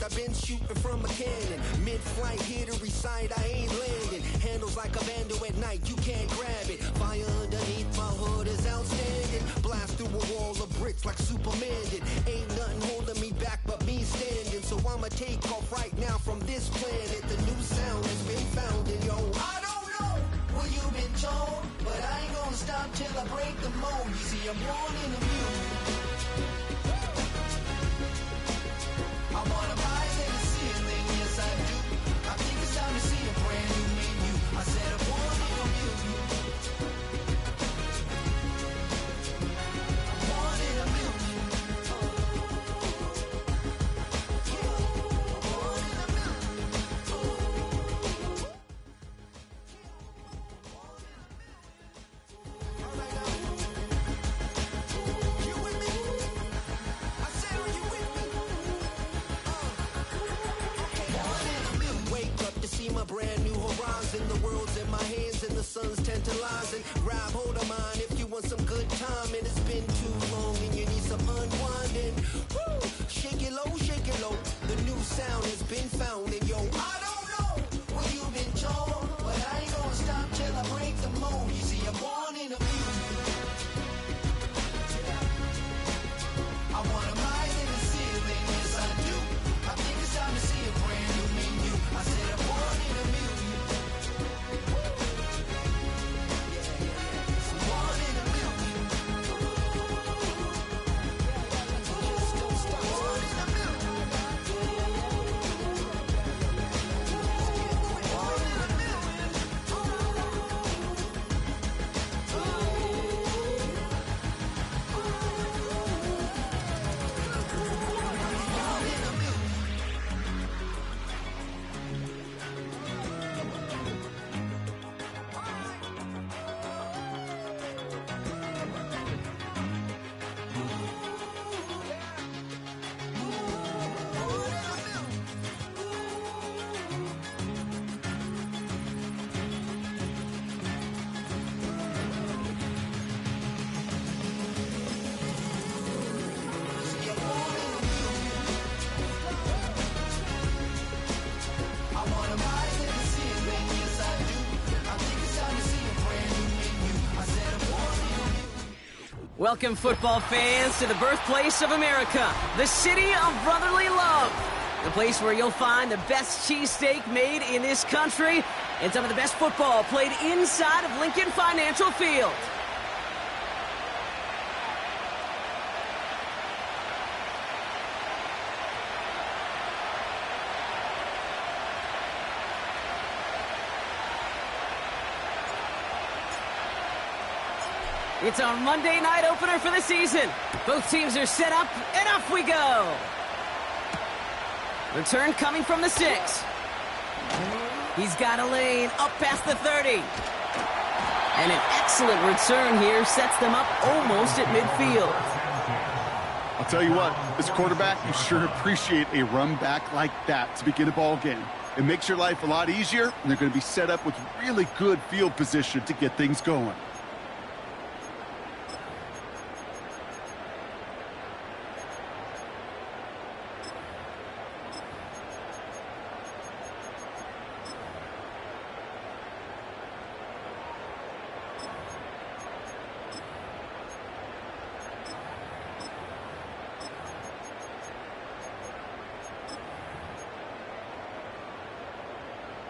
I've been shooting from a cannon. Mid-flight, here to recite, I ain't landing. Handles like a vandal at night, you can't grab it. Fire underneath my hood is outstanding. Blast through a wall of bricks like Superman did. Ain't nothing holding me back but me standing. So I'ma take off right now from this planet. The new sound has been found, and yo, I don't know what you've been told, but I ain't gonna stop till I break the mold. You see, I'm born in the music. I wanna rise in the ceiling, yes I do. I think it's time to see a brand new menu. I said I'm born in the music. I'm born in the music. Sun's tantalizing. Grab hold of mine if you want some good time. And it's been too long and you need some unwinding. Woo! Shake it low, shake it low. The new sound has been found. And yo, I don't know what you've been told, but I ain't gonna stop till I break the mold. You see, I'm born in a music. I wanna rise in the ceiling, yes I do. I think it's time to see a brand new menu. I said I'm born in a music. Welcome, football fans, to the birthplace of America, the city of brotherly love. The place where you'll find the best cheesesteak made in this country and some of the best football played inside of Lincoln Financial Field. It's our Monday night opener for the season. Both teams are set up, and off we go. Return coming from the 6. He's got a lane up past the 30. And an excellent return here sets them up almost at midfield. I'll tell you what, as a quarterback, you sure appreciate a run back like that to begin a ball game. It makes your life a lot easier, and they're going to be set up with really good field position to get things going.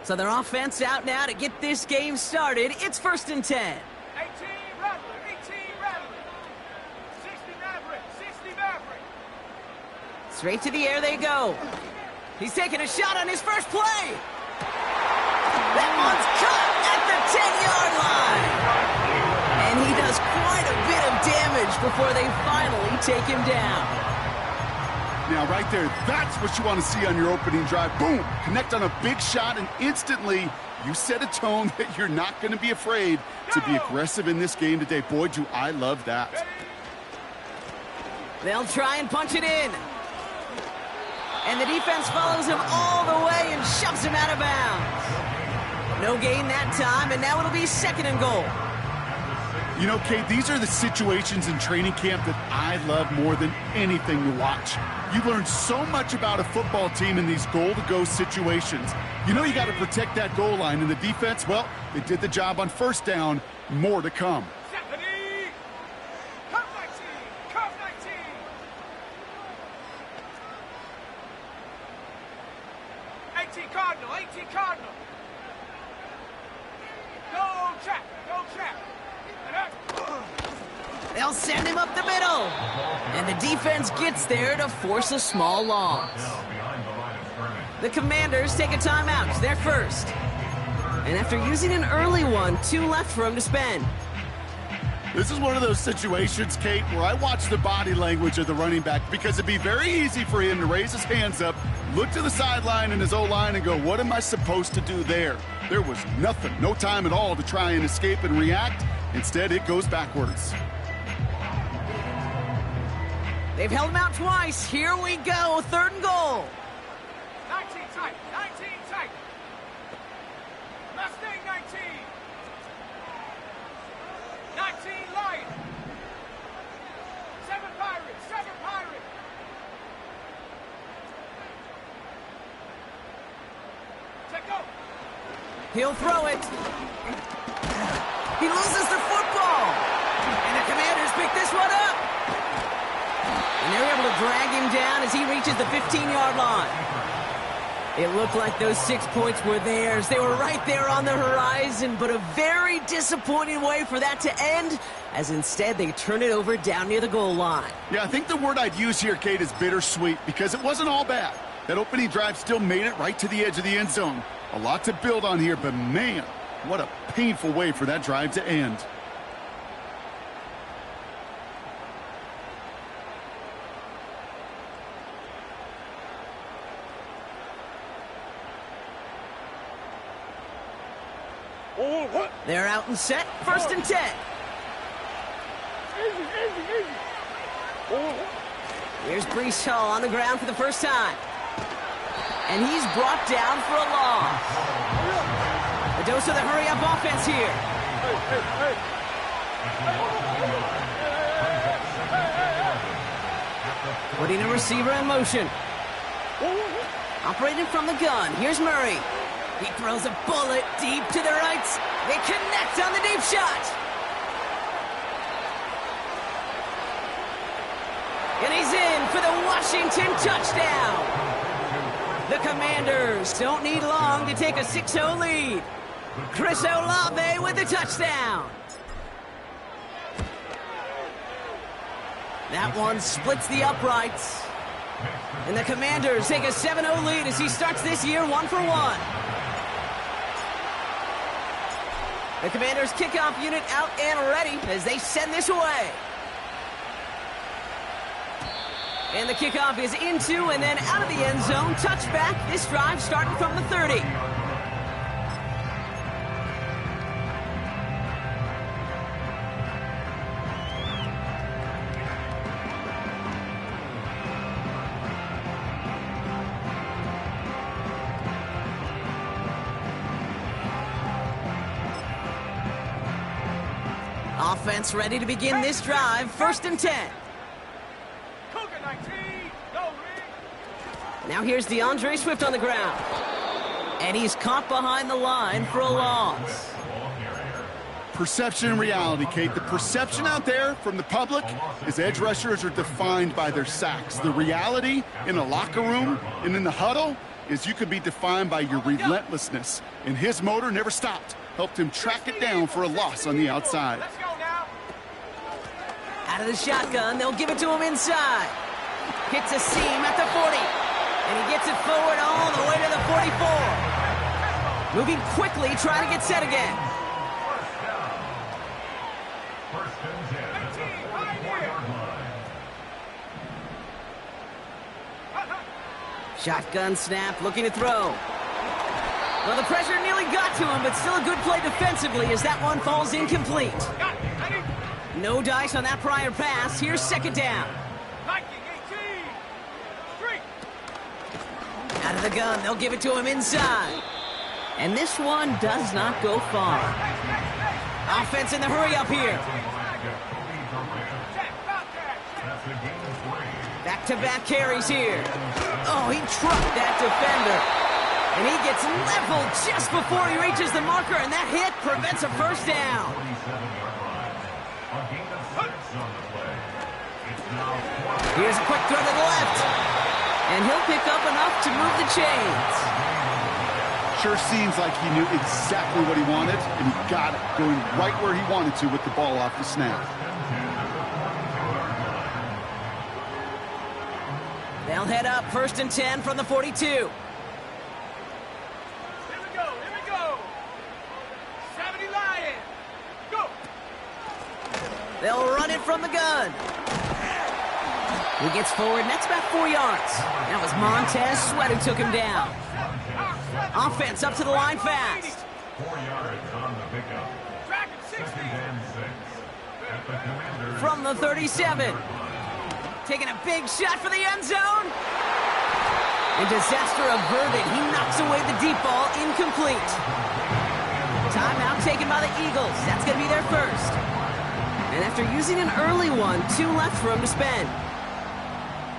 So their offense out now to get this game started. It's 1st and 10. 18 Rattler, 18 Rattler. 60 Maverick, 60 Maverick. Straight to the air they go. He's taking a shot on his first play. That one's caught at the 10-yard line. And he does quite a bit of damage before they finally take him down. Now, right there, that's what you want to see on your opening drive. Boom! Connect on a big shot, and instantly you set a tone that you're not going to be afraid to be aggressive in this game today. Boy, do I love that. They'll try and punch it in. And the defense follows him all the way and shoves him out of bounds. No gain that time, and now it'll be 2nd and goal. You know, Kate, these are the situations in training camp that I love more than anything to watch. You learn so much about a football team in these goal-to-go situations. You know you got to protect that goal line, and the defense, well, they did the job on first down. More to come. Stephanie! Come 19! Come 19! 18 Cardinal! 18 Cardinal! Go check! Go check! They'll send him up the middle. And the defense gets there to force a small loss. The Commanders take a timeout. They're first. And after using an early one, 2 left for him to spend. This is one of those situations, Kate, where I watch the body language of the running back because it'd be very easy for him to raise his hands up, look to the sideline in his O-line and go, what am I supposed to do there? There was nothing, no time at all to try and escape and react. Instead, it goes backwards. They've held him out twice. Here we go, 3rd and goal. 19 tight! 19 tight! Mustang 19! 19 Lion! 7 Pirates! 7 Pirates! Check go! He'll throw it. He loses the football. And the Commanders pick this one up. And they're able to drag him down as he reaches the 15-yard line. It looked like those 6 points were theirs. They were right there on the horizon, but a very disappointing way for that to end, as instead they turn it over down near the goal line. Yeah, I think the word I'd use here, Kate, is bittersweet, because it wasn't all bad. That opening drive still made it right to the edge of the end zone. A lot to build on here, but man, what a painful way for that drive to end. They're out and set, 1st and 10. Here's Brees Hall on the ground for the first time. And he's brought down for a loss. A dose of the hurry-up offense here. Putting a receiver in motion. Operating from the gun, here's Murray. He throws a bullet deep to the right. They connect on the deep shot. And he's in for the Washington touchdown. The Commanders don't need long to take a 6-0 lead. Chris Olave with the touchdown. That one splits the uprights. And the Commanders take a 7-0 lead as he starts this year 1-for-1. The Commanders' kickoff unit out and ready as they send this away. And the kickoff is into and then out of the end zone. Touchback. This drive starting from the 30. Offense ready to begin this drive. 1st and 10. Cougar 19! No ring! Now here's DeAndre Swift on the ground. And he's caught behind the line for a loss. Perception and reality, Kate. The perception out there from the public is edge rushers are defined by their sacks. The reality in a locker room and in the huddle is you could be defined by your relentlessness. And his motor never stopped. Helped him track it down for a loss on the outside. Let's go now! Out of the shotgun, they'll give it to him inside. Hits a seam at the 40. And he gets it forward all the way to the 44. Moving quickly, trying to get set again. Shotgun snap, looking to throw. Well, the pressure nearly got to him, but still a good play defensively as that one falls incomplete. No dice on that prior pass. Here's 2nd down. Out of the gun, they'll give it to him inside. And this one does not go far. Offense in the hurry up here. Back-to-back carries here. Oh, he trucked that defender. And he gets leveled just before he reaches the marker, and that hit prevents a first down. Here's a quick throw to the left. And he'll pick up enough to move the chains. Sure seems like he knew exactly what he wanted, and he got it, going right where he wanted to with the ball off the snap. They'll head up 1st and 10 from the 42. Here we go, here we go. 70 Lions. Go. They'll run it from the gun. He gets forward, and that's about 4 yards. That was Montez Sweat who took him down. Offense up to the line fast. 4 yards on the pickup. Track it, 60. From the 37. Taking a big shot for the end zone. And disaster averted. He knocks away the deep ball, incomplete. Timeout taken by the Eagles. That's going to be their first. And after using an early one, 2 left for him to spend.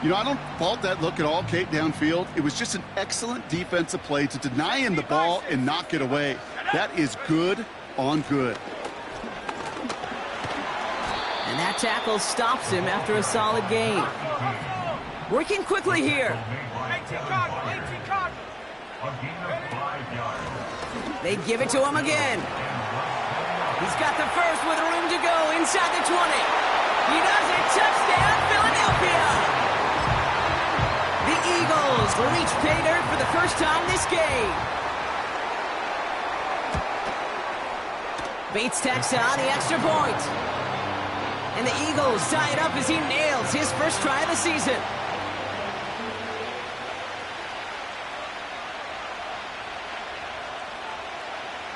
You know, I don't fault that look at all, Kate, downfield. It was just an excellent defensive play to deny him the ball and knock it away. That is good on good. And that tackle stops him after a solid gain. Working quickly here. 18 Cardinals, 18 Cardinals. A gain of 5 yards. They give it to him again. He's got the first with room to go inside the 20. He does it. Touchdown, Philadelphia. The Eagles reach pay dirt for the first time this game. Bates tacks on the extra point. And the Eagles tie it up as he nails his first try of the season.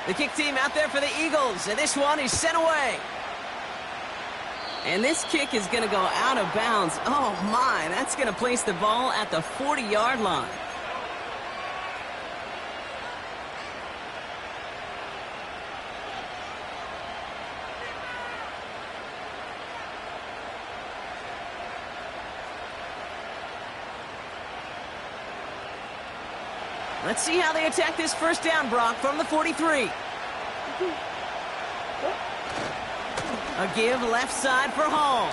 The kick team out there for the Eagles, and this one is sent away. And this kick is going to go out of bounds. Oh, my. That's going to place the ball at the 40-yard line. Let's see how they attack this first down, Brock, from the 43. A give left side for Hall.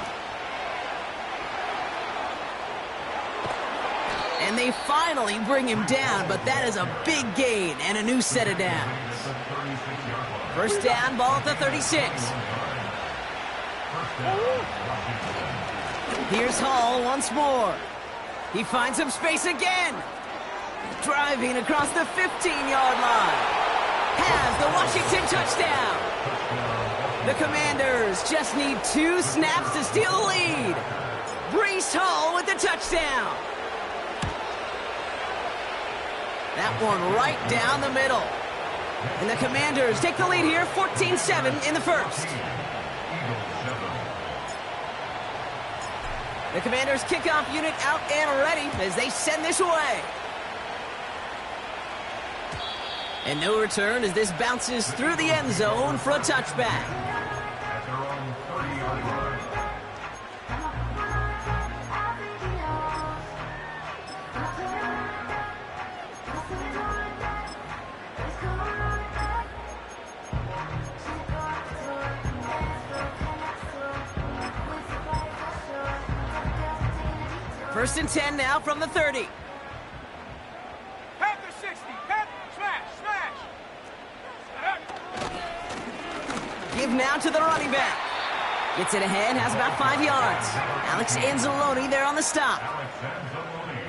And they finally bring him down, but that is a big gain and a new set of downs. First down, ball at the 36. Here's Hall once more. He finds some space again. Driving across the 15-yard line. Has the Washington touchdown. The Commanders just need 2 snaps to steal the lead. Breece Hall with the touchdown. That one right down the middle. And the Commanders take the lead here, 14-7 in the first. The Commanders kickoff unit out and ready as they send this away. And no return as this bounces through the end zone for a touchback. At their own 30-yard line. First and 10 now from the 30. Panther 60. Panther, smash, smash. Give now to the running back. Gets it ahead, has about 5 yards. Alex Anzalone there on the stop.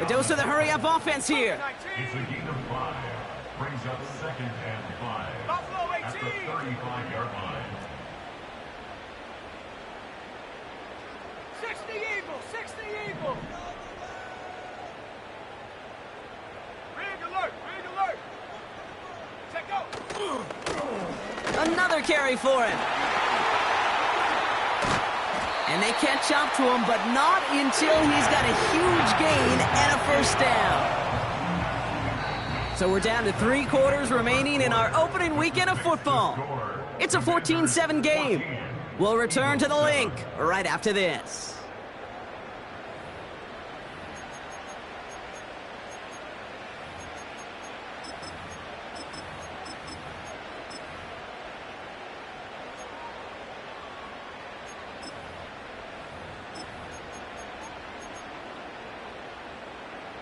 A dose of the hurry-up offense here. It's a gain of 5. Brings up 2nd and 5. Buffalo At the 35-yard line. 60 Eagles, 60 Eagles. Rig alert, rig alert. Check out. Another carry for him. And they catch up to him, but not until he's got a huge gain and a first down. So we're down to 3 quarters remaining in our opening weekend of football. It's a 14-7 game. We'll return to the link right after this.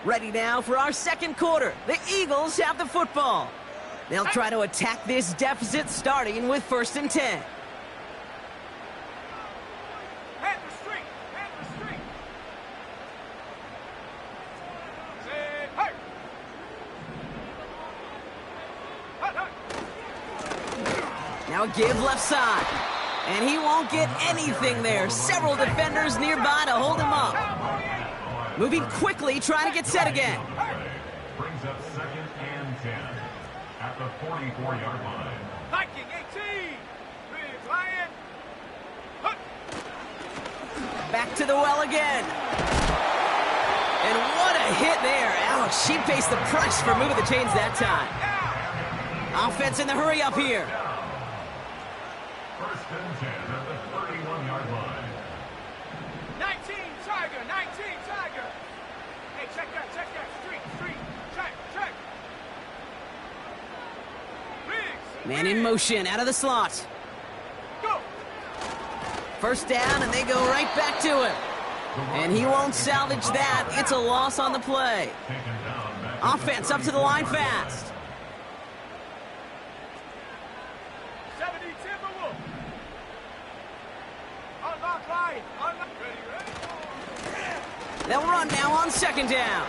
Ready now for our second quarter. The Eagles have the football. They'll try to attack this deficit starting with 1st and 10. Head the street. Head the street. Say, hey. Hut, hut. Now a give left side. And he won't get anything there. Several defenders nearby to hold him up. Moving quickly, trying to get set again. Brings up 2nd and 10 at the 44-yard line. Viking 18. Big Lion. Hut. Back to the well again. And what a hit there. Ouch, she faced the price for moving the chains that time. Offense in the hurry up here. 1st and 10 at the 31-yard line. 19 Tiger. 19 Tiger. Hey, check that. Check that. Street. Street. Check. Check. Riggs. Man in motion, out of the slot. Go. 1st down, and they go right back to him. And he won't salvage that. It's a loss on the play. Taken down back at the Offense up to the line 34-yard line. fast. 70 Timberwolf. Unlock Lion. Unlock. Ready, ready. They'll run now on 2nd down.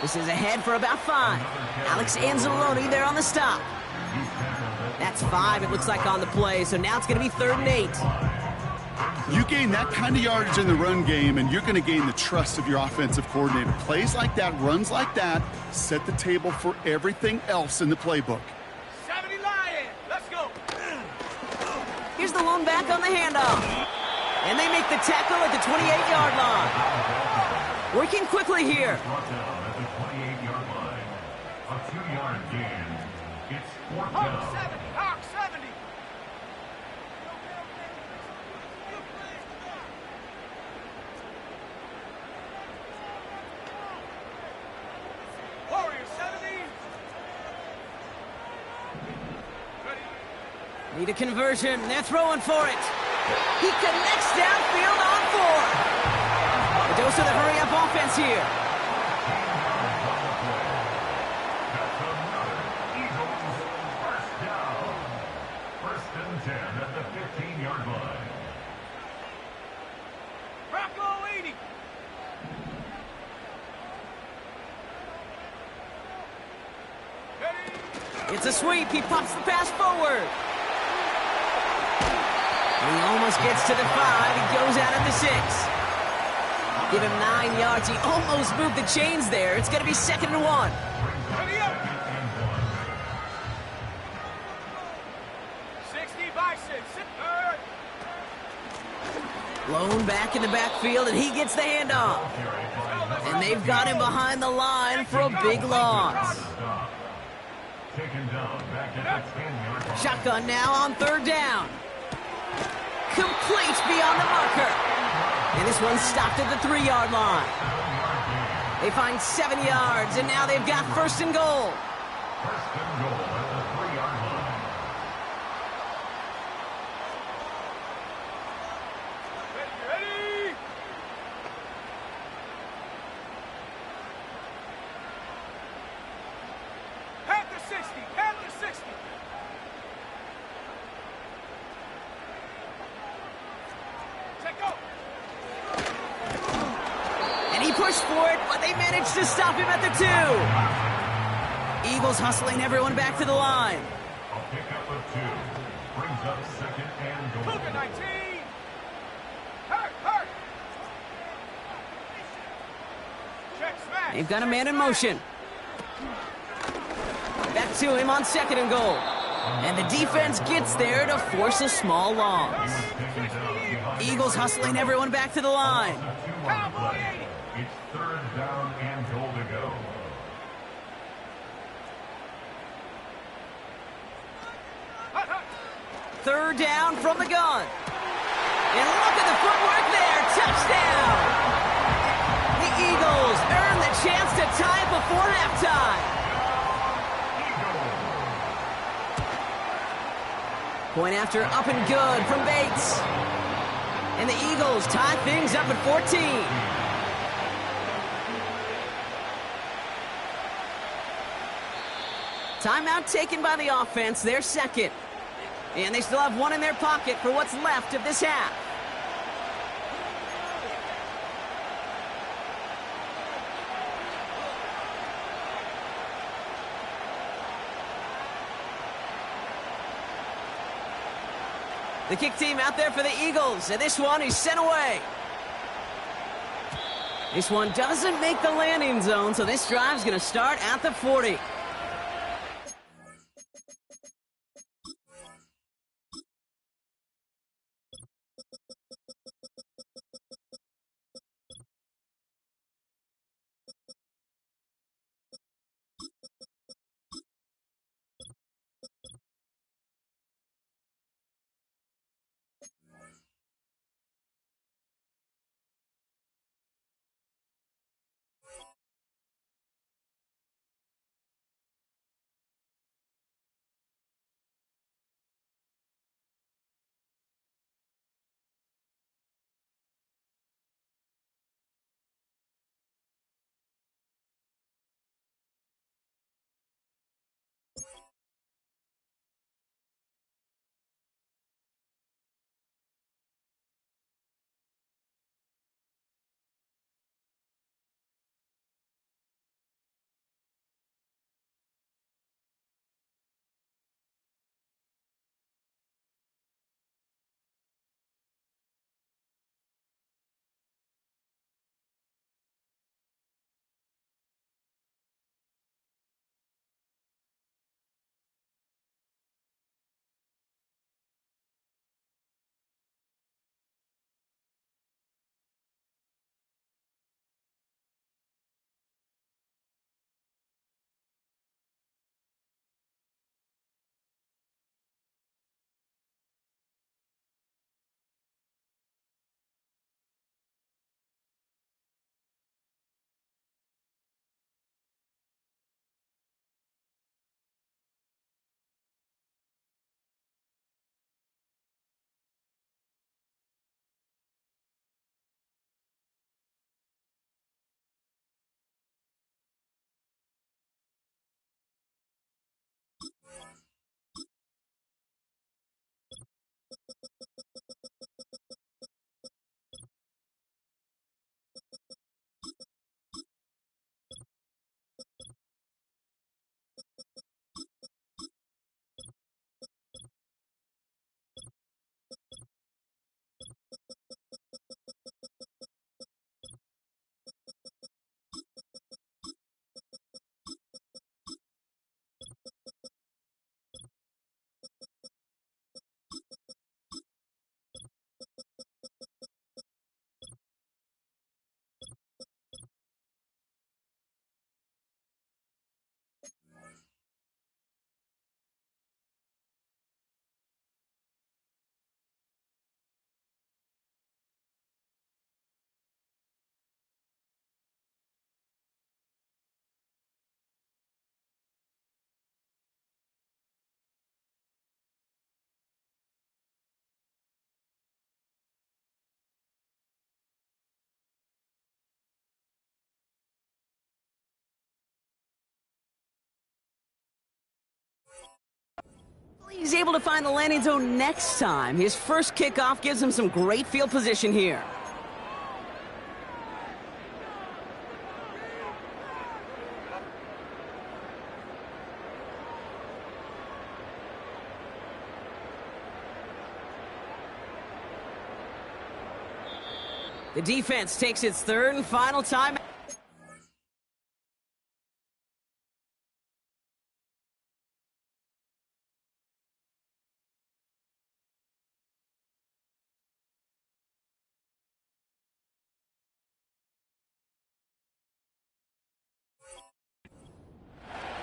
This is ahead for about 5. Alex Anzalone there on the stop. That's 5, it looks like, on the play. So now it's going to be 3rd and 8. You gain that kind of yardage in the run game, and you're going to gain the trust of your offensive coordinator. Plays like that, runs like that, set the table for everything else in the playbook. 70 Lion. Let's go. Here's the lone back on the handoff. And they make the tackle at the 28-yard line. Working quickly here. Brought down at the 28-yard line. A 2-yard gain. It's 4th Hawk down. 70. Hawk 70. Warrior 70. Ready. Need a conversion. They're throwing for it. He connects downfield on 4. A dose of the hurry-up offense here. That's another Eagles 1st down. 1st and 10 at the 15-yard line. Bronco 80. Ready. It's a sweep. He pops the pass forward. And he almost gets to the 5. He goes out at the 6. Give him 9 yards. He almost moved the chains there. It's going to be 2nd and 1. Ready up. 60 Bison. Third. Lone back in the backfield, and he gets the handoff. And they've got him behind the line for a big loss. Taken down back at the 10-yard line. Shotgun now on 3rd down. Complete beyond the marker. And this one's stopped at the 3-yard line. They find 7 yards, and now they've got 1st and goal. 1st and goal at the 3-yard line. Ready. Panther 60. Panther 60. Check go. And he pushed for it, but they managed to stop him at the 2. Eagles hustling everyone back to the line. A pickup of 2. Brings up 2nd and goal. Cougar 19. Hurt, hurt. Check smash. They've got a Check man in smash. motion. Back to him on 2nd and goal. And the defense gets there to force a small loss. Taken down behind Eagles hustling everyone back to the line. the 2-on play. It's 3rd down and goal to go. Hut, hut. 3rd down from the gun. And look at the footwork there. Touchdown. The Eagles earn the chance to tie it before halftime. Point after up and good from Bates. And the Eagles tie things up at 14. Timeout taken by the offense, their second. And they still have one in their pocket for what's left of this half. The kick team out there for the Eagles, and this one is sent away. This one doesn't make the landing zone, so this drive's going to start at the 40. He's able to find the landing zone next time. His first kickoff gives him some great field position here. The defense takes its third and final time.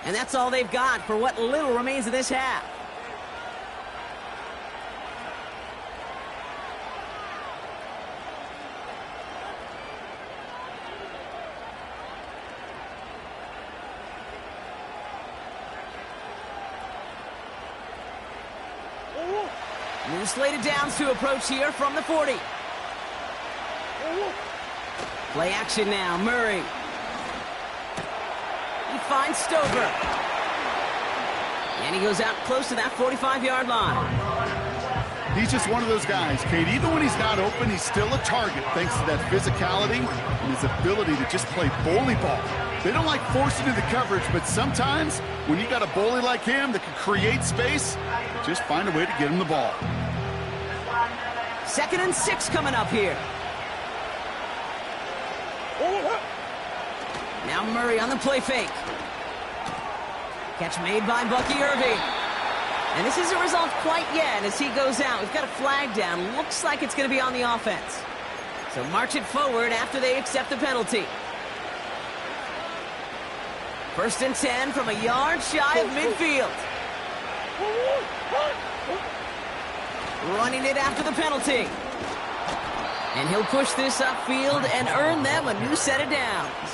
And that's all they've got for what little remains of this half. New slated downs to approach here from the 40. Play action now, Murray. He finds Stover. And he goes out close to that 45-yard line. He's just one of those guys, Kate. Even when he's not open, he's still a target thanks to that physicality and his ability to just play bully ball. They don't like forcing into coverage, but sometimes when you got a bully like him that can create space, just find a way to get him the ball. 2nd and 6 coming up here. Now Murray on the play fake. Catch made by Bucky Irving. And this isn't resolved quite yet as he goes out. We've got a flag down. Looks like it's going to be on the offense. So march it forward after they accept the penalty. 1st and 10 from a yard shy of midfield. Running it after the penalty. And he'll push this upfield and earn them a new set of downs.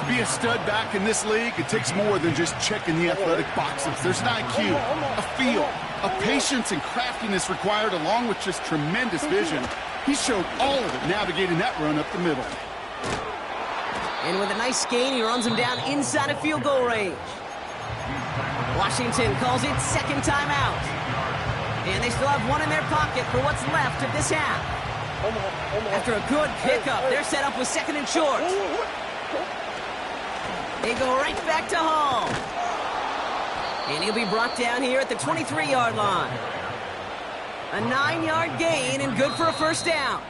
To be a stud back in this league, it takes more than just checking the athletic boxes. There's an IQ, a feel, a patience and craftiness required along with just tremendous vision. He showed all of it navigating that run up the middle. And with a nice gain, he runs him down inside of field goal range. Washington calls it 2nd timeout. And they still have one in their pocket for what's left of this half. After a good pickup, they're set up with 2nd and short. They go right back to Hall. And he'll be brought down here at the 23-yard line. A 9-yard gain and good for a 1st down.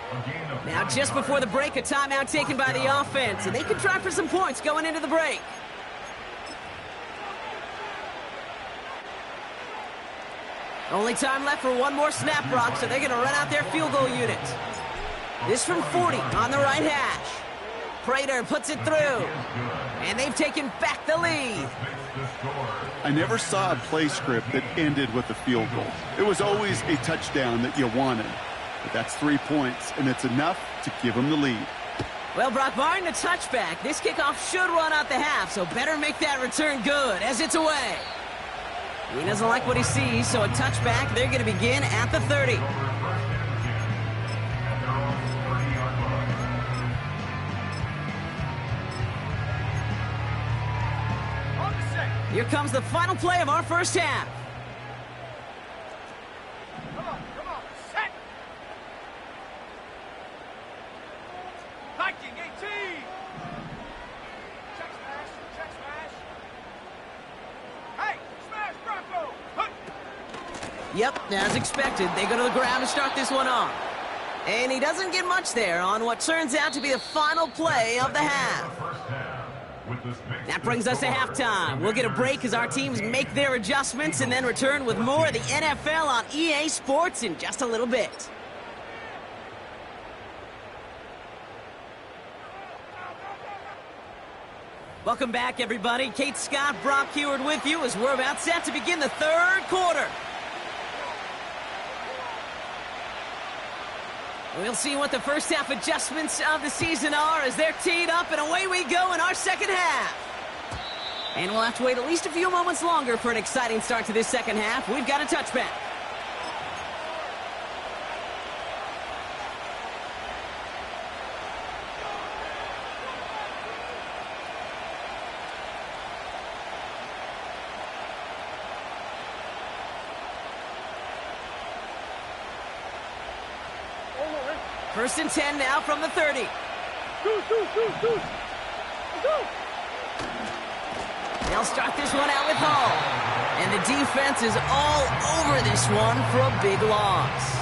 Now just before the break, a timeout taken by the offense. And they can try for some points going into the break. Only time left for one more snap, Brock, so they're going to run out their field goal unit. This from 40 on the right hash. Prater puts it through. And they've taken back the lead. I never saw a play script that ended with a field goal. It was always a touchdown that you wanted. But that's 3 points, and it's enough to give them the lead. Well, Brock, barring the touchback, this kickoff should run out the half, so better make that return good as it's away. He doesn't like what he sees, so a touchback. They're going to begin at the 30. Here comes the final play of our 1st half. Come on, set! Viking 18! Check smash. Hey, smash Bronco! Hunt! Yep, as expected, they go to the ground to start this one off. And he doesn't get much there on what turns out to be the final play of the half. That brings us to halftime. We'll get a break as our teams make their adjustments and then return with more of the NFL on EA Sports in just a little bit. Welcome back, everybody. Kate Scott, Brock Heward with you as we're about set to begin the 3rd quarter. We'll see what the 1st half adjustments of the season are as they're teed up, and away we go in our 2nd half. And we'll have to wait at least a few moments longer for an exciting start to this 2nd half. We've got a touchback. First and 10 now from the 30. They'll start this one out with Hall. And the defense is all over this one for a big loss.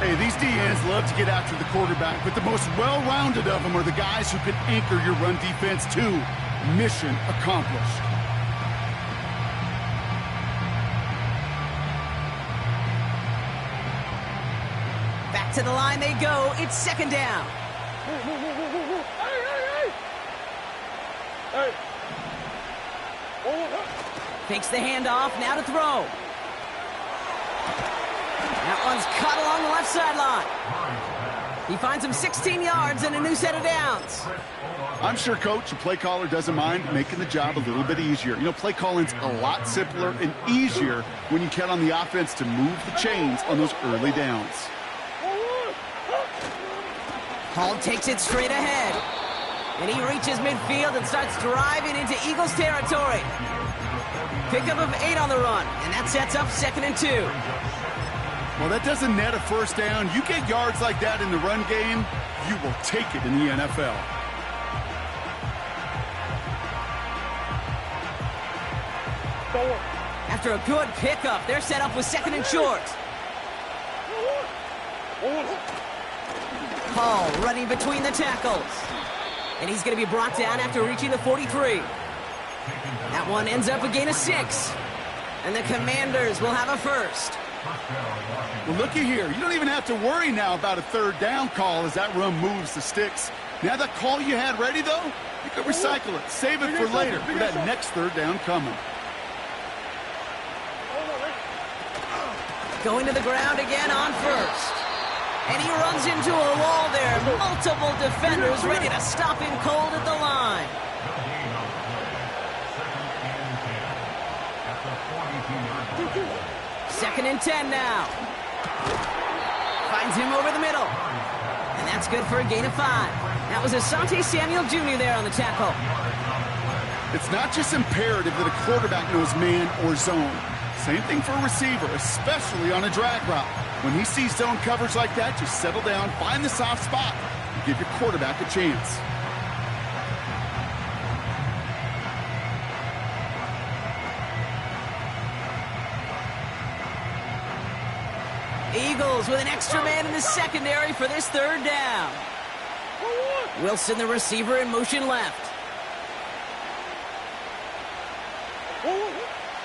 Hey, these DNs love to get after the quarterback, but the most well-rounded of them are the guys who can anchor your run defense too. Mission accomplished. Back to the line they go. It's 2nd down. Takes the handoff, now to throw. That one's cut along the left sideline. He finds him 16 yards and a new set of downs. I'm sure, Coach, the play caller doesn't mind making the job a little bit easier. You know, play calling's a lot simpler and easier when you count on the offense to move the chains on those early downs. Hall takes it straight ahead. And he reaches midfield and starts driving into Eagles territory. Pickup of 8 on the run, and that sets up 2nd and 2. Well, that doesn't net a first down. You get yards like that in the run game, you will take it in the NFL. After a good pickup, they're set up with 2nd and short. Hall running between the tackles. And he's going to be brought down after reaching the 43. That one ends up a gain of 6. And the Commanders will have a first. Well, looky here. You don't even have to worry now about a third down call as that run moves the sticks. Now that call you had ready, though, you could recycle it. Save it for later for that next third down coming. Going to the ground again on first. And he runs into a wall there. Multiple defenders ready to stop him cold at the line. 2nd and 10 now. Finds him over the middle. And that's good for a gain of 5. That was Asante Samuel Jr. there on the tackle. It's not just imperative that a quarterback knows man or zone. Same thing for a receiver, especially on a drag route. When he sees zone coverage like that, just settle down, find the soft spot, and give your quarterback a chance. Eagles with an extra man in the secondary for this third down. Wilson, the receiver, in motion left.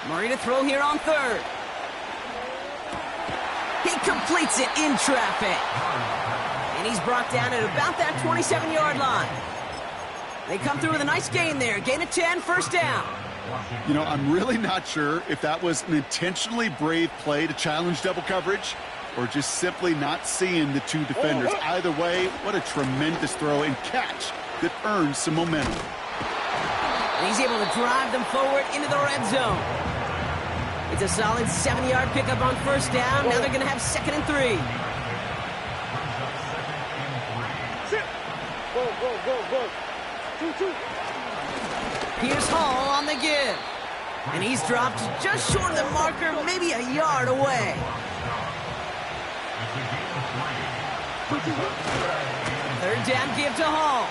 Murray to throw here on third. He completes it in traffic. And he's brought down at about that 27-yard line. They come through with a nice gain there. Gain of 10, first down. You know, I'm really not sure if that was an intentionally brave play to challenge double coverage or just simply not seeing the two defenders. Either way, what a tremendous throw and catch that earns some momentum. And he's able to drive them forward into the red zone. It's a solid 7-yard pickup on first down. Now they're going to have 2nd and 3. Here's Hall on the give. And he's dropped just short of the marker, maybe a yard away. Third down give to Hall.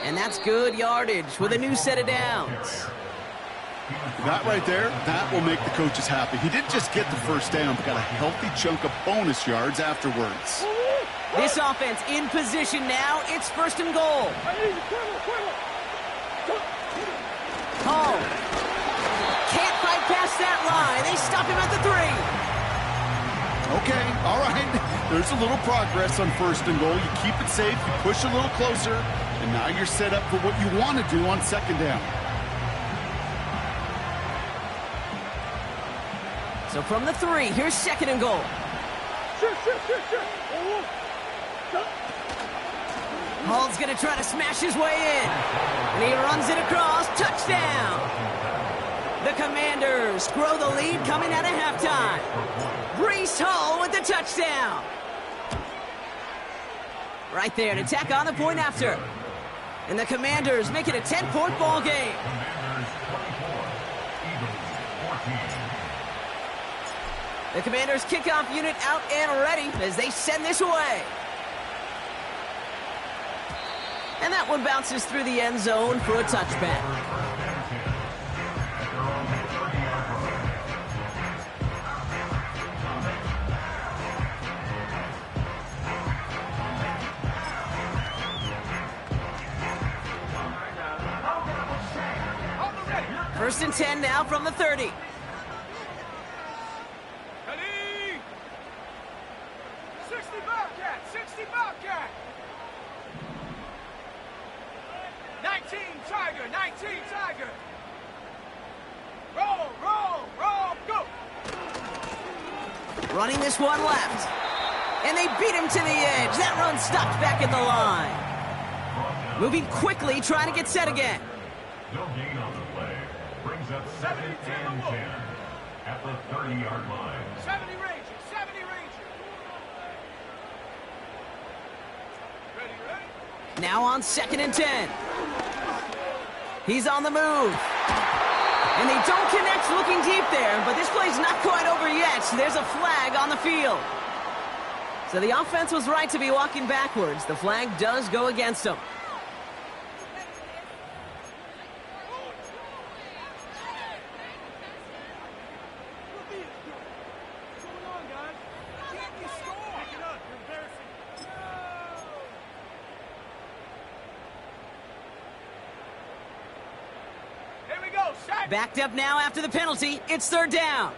And that's good yardage with a new set of downs. That right there, that will make the coaches happy. He didn't just get the first down, but got a healthy chunk of bonus yards afterwards. This offense in position now. It's 1st and goal. Hall can't fight past that line. They stop him at the 3. Okay, all right. There's a little progress on 1st and goal. You keep it safe, you push a little closer, and now you're set up for what you want to do on 2nd down. So from the 3, here's 2nd and goal. Hall's going to try to smash his way in. And he runs it across. Touchdown! The Commanders grow the lead coming out of halftime. Breece Hall with the touchdown. Right there to tack on the point after. And the Commanders make it a 10-point ball game. The Commanders' kickoff unit out and ready as they send this away. And that one bounces through the end zone for a touchback. First and 10 now from the 30. 19 Tiger. Roll, roll, roll, go. Running this one left. And they beat him to the edge. That run stopped back at the line. Moving quickly, trying to get set again. No gain on the play. Brings up 2nd and 10 at the 30-yard line. 70 Rangers, 70 Rangers. Ready, ready? Now on 2nd and 10. He's on the move. And they don't connect looking deep there, but this play's not quite over yet. There's a flag on the field. So the offense was right to be walking backwards. The flag does go against them. Backed up now after the penalty. It's third down.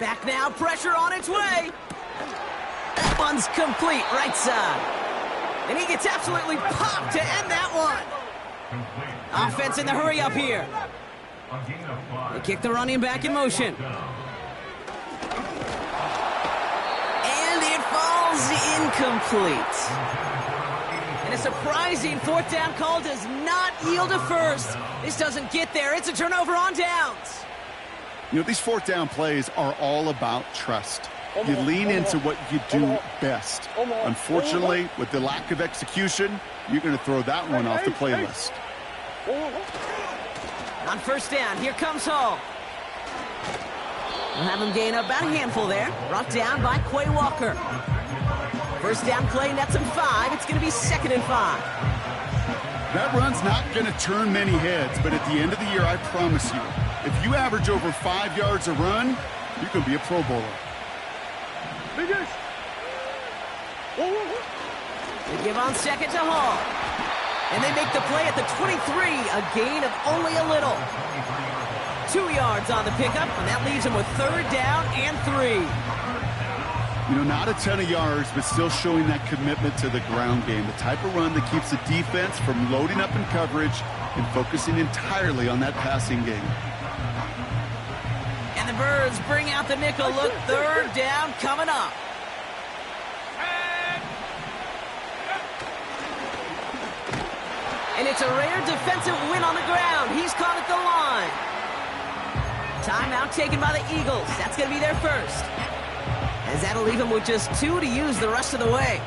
Back now, pressure on its way. That one's complete, right side. And he gets absolutely popped to end that one. Offense in the hurry up here. They kick the running back in motion. Incomplete. And a surprising fourth down call does not yield a first. This doesn't get there. It's a turnover on downs. You know, these fourth down plays are all about trust. You lean into what you do best. Unfortunately, with the lack of execution, you're going to throw that one off the playlist. On first down, here comes Hall. We'll have him gain about a handful there. Brought down by Quay Walker. First down play, nets him 5. It's going to be 2nd and 5. That run's not going to turn many heads, but at the end of the year, I promise you, if you average over 5 yards a run, you're going to be a Pro Bowler. They give on second to Hall. And they make the play at the 23, a gain of only a little. 2 yards on the pickup, and that leaves him with third down and 3. You know, not a ton of yards, but still showing that commitment to the ground game. The type of run that keeps the defense from loading up in coverage and focusing entirely on that passing game. And the Birds bring out the nickel look. Third down coming up. And it's a rare defensive win on the ground. He's caught at the line. Timeout taken by the Eagles. That's going to be their first. As that'll leave him with just 2 to use the rest of the way.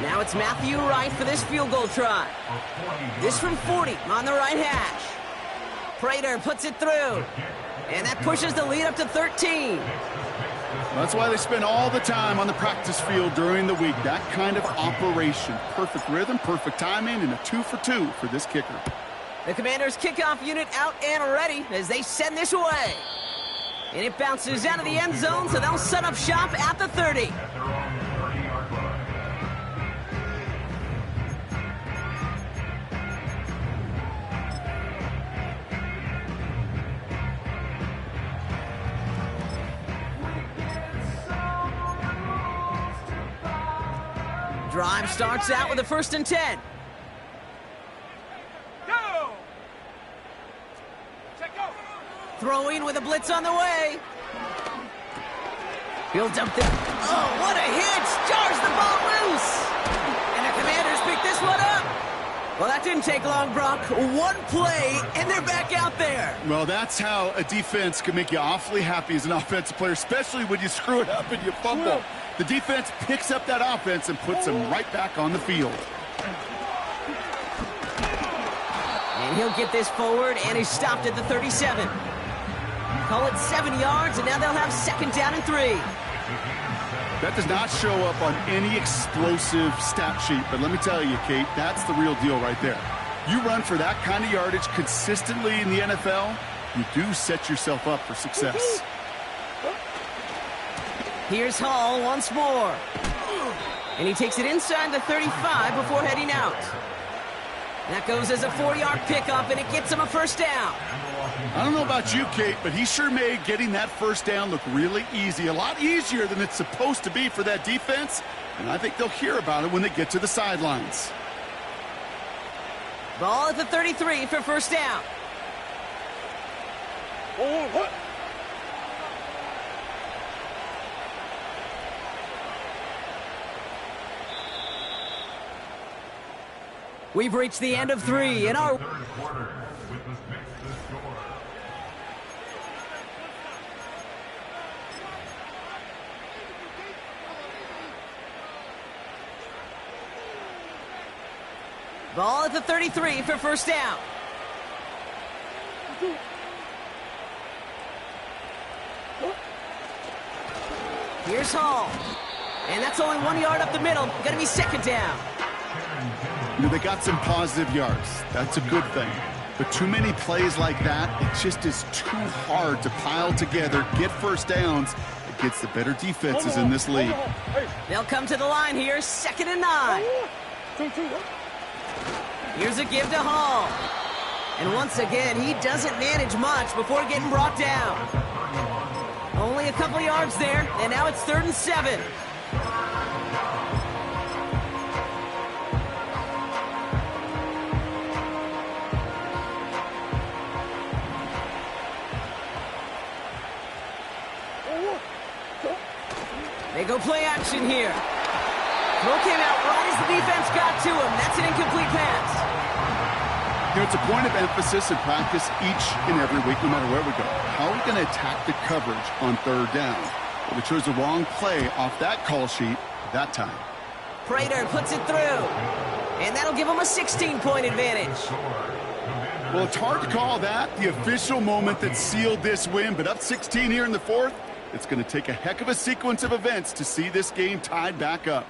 Now it's Matthew Wright for this field goal try. This from 40 on the right hash. Prater puts it through. And that pushes the lead up to 13. That's why they spend all the time on the practice field during the week. That kind of operation. Perfect rhythm, perfect timing, and a 2 for 2 for this kicker. The Commanders' kickoff unit out and ready as they send this away. And it bounces out of the end zone, so they'll set up shop at the 30. Drive starts out with a 1st and 10. Throwing with a blitz on the way. He'll dump it. Oh, what a hit! Jars the ball loose! And the Commanders pick this one up. Well, that didn't take long, Brock. One play, and they're back out there. Well, that's how a defense can make you awfully happy as an offensive player, especially when you screw it up and you fumble. The defense picks up that offense and puts them right back on the field. And he'll get this forward, and he's stopped at the 37. Call it 7 yards, and now they'll have 2nd down and 3. That does not show up on any explosive stat sheet, but let me tell you, Kate, that's the real deal right there. You run for that kind of yardage consistently in the NFL, you do set yourself up for success. Here's Hall once more. And he takes it inside the 35 before heading out. That goes as a 4-yard pickup, and it gets him a 1st down. I don't know about you, Kate, but he sure made getting that 1st down look really easy. A lot easier than it's supposed to be for that defense. And I think they'll hear about it when they get to the sidelines. Ball at the 33 for 1st down. We've reached the end of 3 in our... Ball at the 33 for first down. Here's Hall. And that's only 1 yard up the middle. Gonna be second down. You know, they got some positive yards. That's a good thing. But too many plays like that, it just is too hard to pile together, get first downs against the better defenses in this league. They'll come to the line here, 2nd and 9. Here's a give to Hall. And once again, he doesn't manage much before getting brought down. Only a couple yards there, and now it's 3rd and 7. They go play action here. Throw came out right as the defense got to him. That's an incomplete pass. You know, it's a point of emphasis in practice each and every week, no matter where we go. How are we going to attack the coverage on 3rd down? Well, they chose the wrong play off that call sheet that time. Prater puts it through. And that'll give him a 16-point advantage. Well, it's hard to call that the official moment that sealed this win, but up 16 here in the 4th, it's going to take a heck of a sequence of events to see this game tied back up.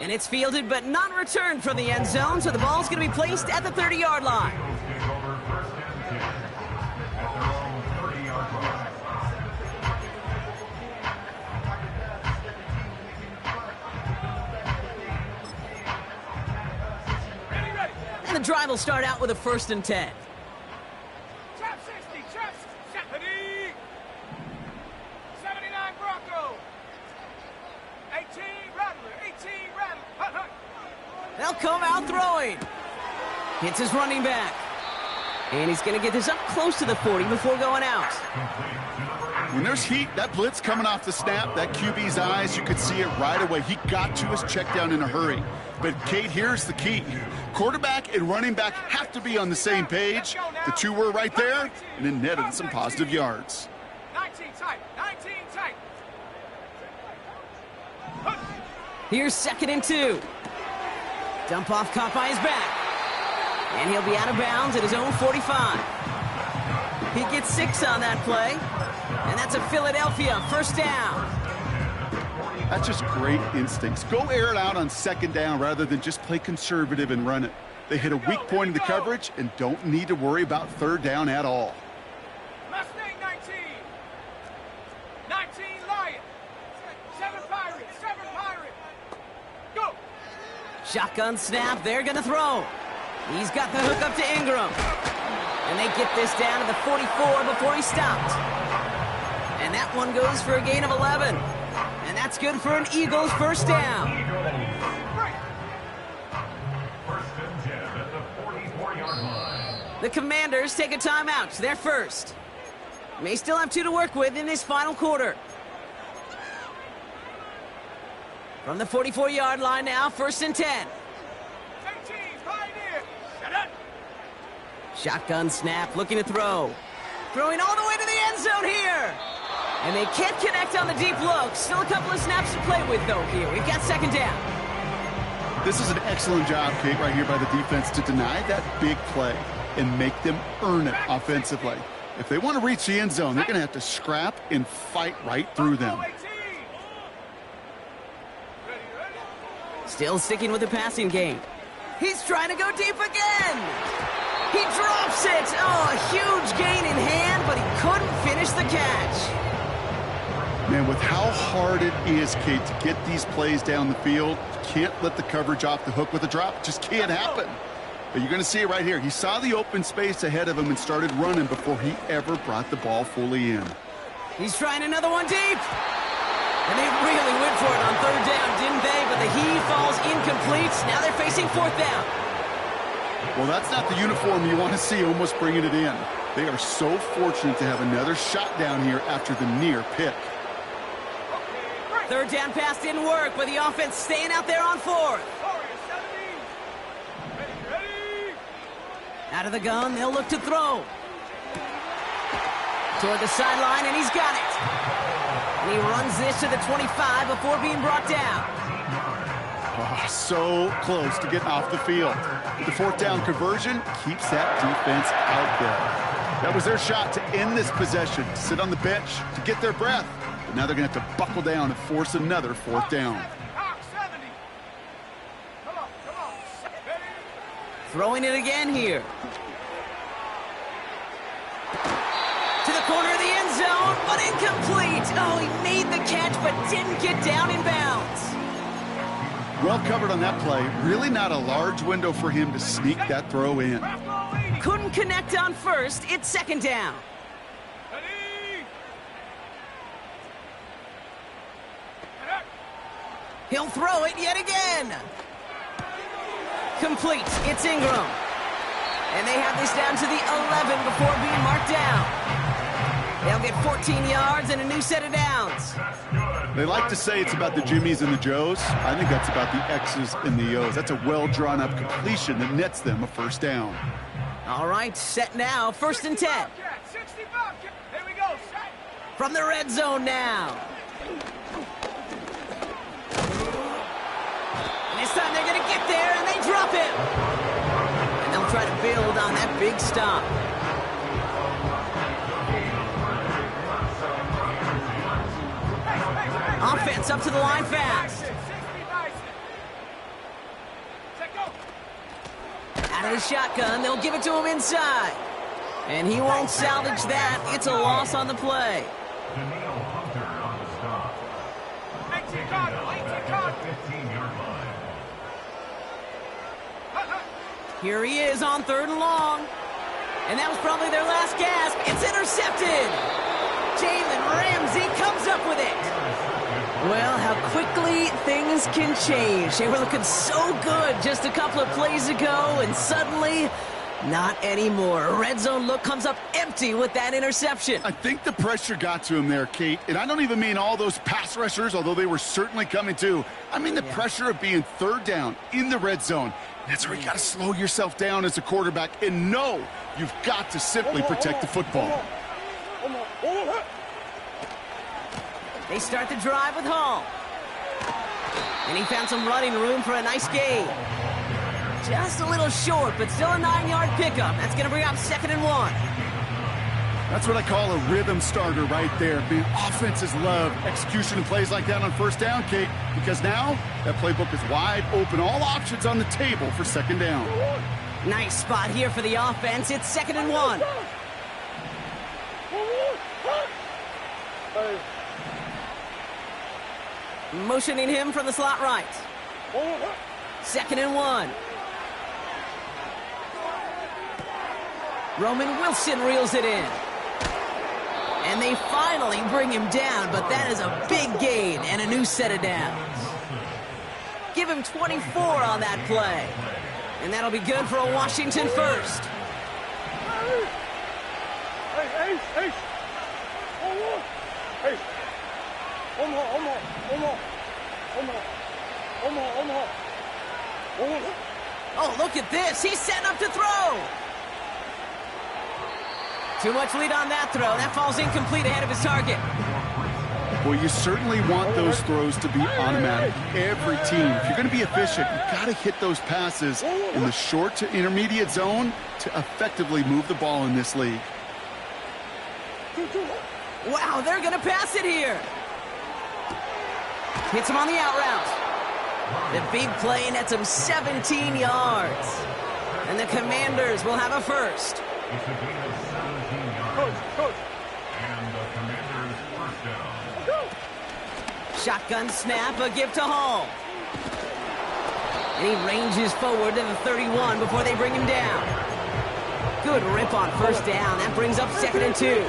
And it's fielded but not returned from the end zone, so the ball's going to be placed at the 30-yard line. And the drive will start out with a 1st and 10. Trap 60, trap 70. 79 Bronco. 18 Rattler, 18 Rattler. They'll come out throwing. Hits his running back. And he's going to get this up close to the 40 before going out. When there's heat, that blitz coming off the snap, that QB's eyes, you could see it right away. He got to his check down in a hurry. But, Kate, here's the key. Quarterback and running back have to be on the same page. The two were right there, and then netted some positive yards. 19 tight, 19 tight. Here's 2nd and 2. Dump off caught by his back. And he'll be out of bounds at his own 45. He gets 6 on that play. And that's a Philadelphia 1st down. That's just great instincts. Go air it out on 2nd down rather than just play conservative and run it. They hit a weak point in the coverage and don't need to worry about 3rd down at all. Mustang 19. 19 Lion. 7 Pirate, 7 Pirate. Go. Shotgun snap, they're going to throw. He's got the hook up to Ingram. And they get this down to the 44 before he stopped. And that one goes for a gain of 11. And that's good for an Eagles 1st down. 1st and 10 at the 44-yard line. The Commanders take a timeout. They're first. May still have 2 to work with in this final quarter. From the 44-yard line now, 1st and 10. Shotgun snap, looking to throw. Throwing all the way to the end zone here. And they can't connect on the deep look. Still a couple of snaps to play with, though, here. We've got 2nd down. This is an excellent job, Kate, right here by the defense to deny that big play and make them earn it offensively. If they want to reach the end zone, they're going to have to scrap and fight right through them. Still sticking with the passing game. He's trying to go deep again. He drops it. Oh, a huge gain in hand, but he couldn't finish the catch. Man, with how hard it is, Kate, to get these plays down the field, you can't let the coverage off the hook with a drop. It just can't happen. But you're going to see it right here. He saw the open space ahead of him and started running before he ever brought the ball fully in. He's trying another one deep. And they really went for it on 3rd down, didn't they? But the heave falls incomplete. Now they're facing 4th down. Well, that's not the uniform you want to see almost bringing it in. They are so fortunate to have another shot down here after the near pick. 3rd down pass didn't work, but the offense staying out there on 4th. Out of the gun, they'll look to throw. Toward the sideline, and he's got it. And he runs this to the 25 before being brought down. so close to getting off the field. The fourth down conversion keeps that defense out there. That was their shot to end this possession, to sit on the bench, to get their breath. But now they're going to have to buckle down and force another fourth down. Throwing it again here. To the corner of the end zone, but incomplete. Oh, he made the catch, but didn't get down in bounds. Well covered on that play. Really not a large window for him to sneak that throw in. Couldn't connect on first. It's second down. He'll throw it yet again. Complete. It's Ingram. And they have this down to the 11 before being marked down. They'll get 14 yards and a new set of downs. They like to say it's about the Jimmies and the Joes. I think that's about the X's and the O's. That's a well-drawn-up completion that nets them a first down. All right, set now. First and 10. Here we go. Set. From the red zone now. And this time they're going to get there, and they drop him. And they'll try to build on that big stop. Offense up to the line fast. Out of the shotgun, they'll give it to him inside. And he won't salvage that. It's a loss on the play. Here he is on third and long. And that was probably their last gasp. It's intercepted. Jalen Ramsey comes up with it. Well, how quickly things can change. They were looking so good just a couple of plays ago, and suddenly, not anymore. A red zone look comes up empty with that interception. I think the pressure got to him there, Kate. And I don't even mean all those pass rushers, although they were certainly coming too. I mean the pressure of being third down in the red zone. That's where you got to slow yourself down as a quarterback and know you've got to simply protect the football. They start the drive with Hall. And he found some running room for a nice gain. Just a little short, but still a 9-yard pickup. That's going to bring up 2nd and 1. That's what I call a rhythm starter right there. The offenses love execution and plays like that on first down, Kate, because now that playbook is wide open. All options on the table for second down. Nice spot here for the offense. It's 2nd and 1. Motioning him from the slot right. 2nd and 1. Roman Wilson reels it in. And they finally bring him down, but that is a big gain and a new set of downs. Give him 24 on that play. And that'll be good for a Washington first. Oh, look at this. He's setting up to throw. Too much lead on that throw. That falls incomplete ahead of his target. Well, you certainly want those throws to be automatic. Every team, if you're going to be efficient, you've got to hit those passes in the short to intermediate zone to effectively move the ball in this league. Wow, they're going to pass it here. Hits him on the out route. The big play nets him 17 yards. And the Commanders will have a first. It's a gain of 17 yards. Coach. And the Commanders first down. Shotgun snap, a give to Hall. And he ranges forward to the 31 before they bring him down. Good rip on first down. That brings up 2nd and 2.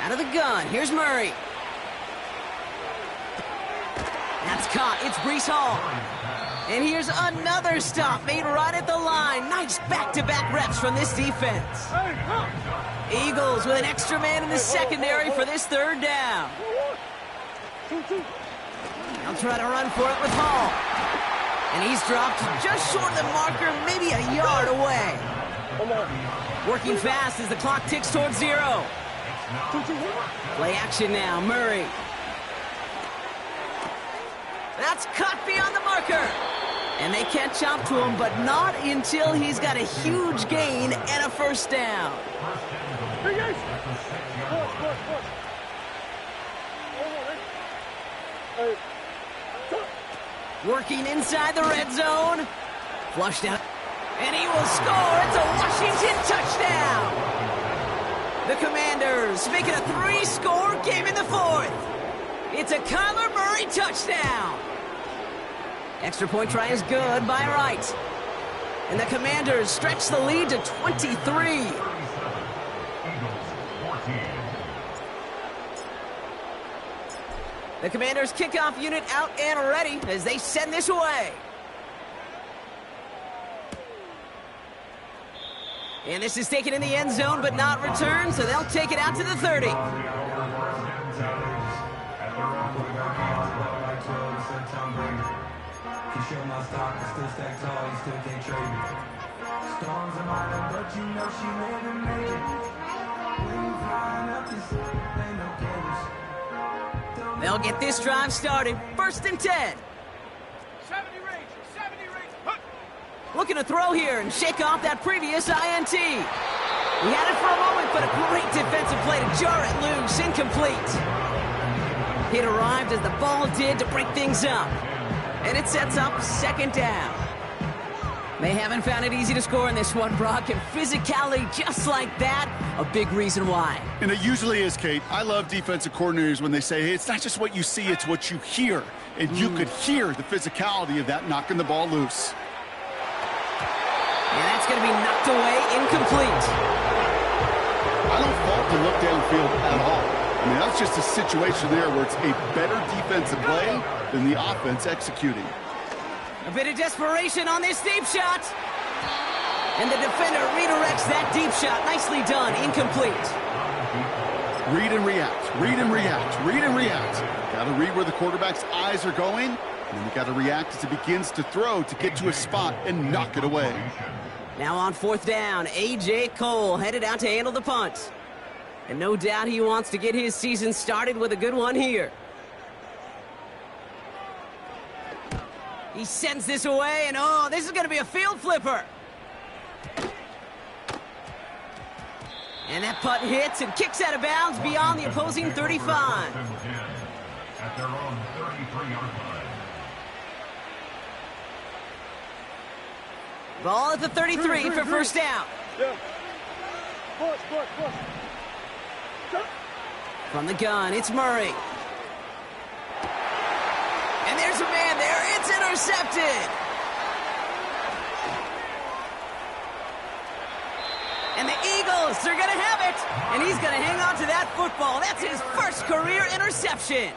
Out of the gun, here's Murray. That's caught, it's Breece Hall. And here's another stop made right at the line. Nice back-to-back reps from this defense. Eagles with an extra man in the secondary for this third down. They'll try to run for it with Hall. And he's dropped just short of the marker, maybe a yard away. Working fast as the clock ticks towards 0. Play action now, Murray. That's cut beyond the marker. And they catch up to him, but not until he's got a huge gain and a first down. Working inside the red zone. Flushed out. And he will score. It's a Washington touchdown. The Commanders make it a 3-score game in the 4th. It's a Kyler Murray touchdown. Extra point try is good by Wright. And the Commanders stretch the lead to 23. The Commanders' kickoff unit out and ready as they send this away. And this is taken in the end zone but not returned, so they'll take it out to the 30. They'll get this drive started. 1st and 10. 70 range. Looking to throw here and shake off that previous INT. He had it for a moment, but a great defensive play to jar it loose. Incomplete. It arrived as the ball did to break things up. And it sets up 2nd down. They haven't found it easy to score in this one, Brock, and physicality just like that, a big reason why. And it usually is, Kate. I love defensive coordinators when they say, hey, it's not just what you see, it's what you hear. And you could hear the physicality of that knocking the ball loose. And that's going to be knocked away, incomplete. I don't fault the look downfield at all. I mean, that's just a situation there where it's a better defensive play than the offense executing. A bit of desperation on this deep shot. And the defender redirects that deep shot. Nicely done. Incomplete. Read and react. Read and react. Read and react. Got to read where the quarterback's eyes are going. And then you got to react as it begins to throw to get to a spot and knock it away. Now on 4th down, A.J. Cole headed out to handle the punt. And no doubt he wants to get his season started with a good one here. He sends this away, and oh, this is going to be a field flipper. And that punt hits and kicks out of bounds beyond the opposing 35. At their own 33-yard line. Ball at the 33 for first down. From the gun, it's Murray. And there's a man there. It's intercepted. And the Eagles, they're going to have it. And he's going to hang on to that football. That's his first career interception.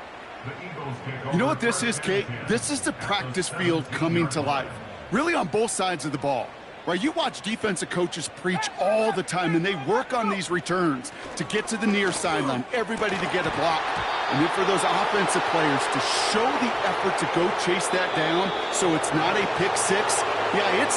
You know what this is, Kate? This is the practice field coming to life. Really on both sides of the ball. Right, you watch defensive coaches preach all the time, and they work on these returns to get to the near sideline, everybody to get a block. And then for those offensive players to show the effort to go chase that down so it's not a pick six, yeah, it's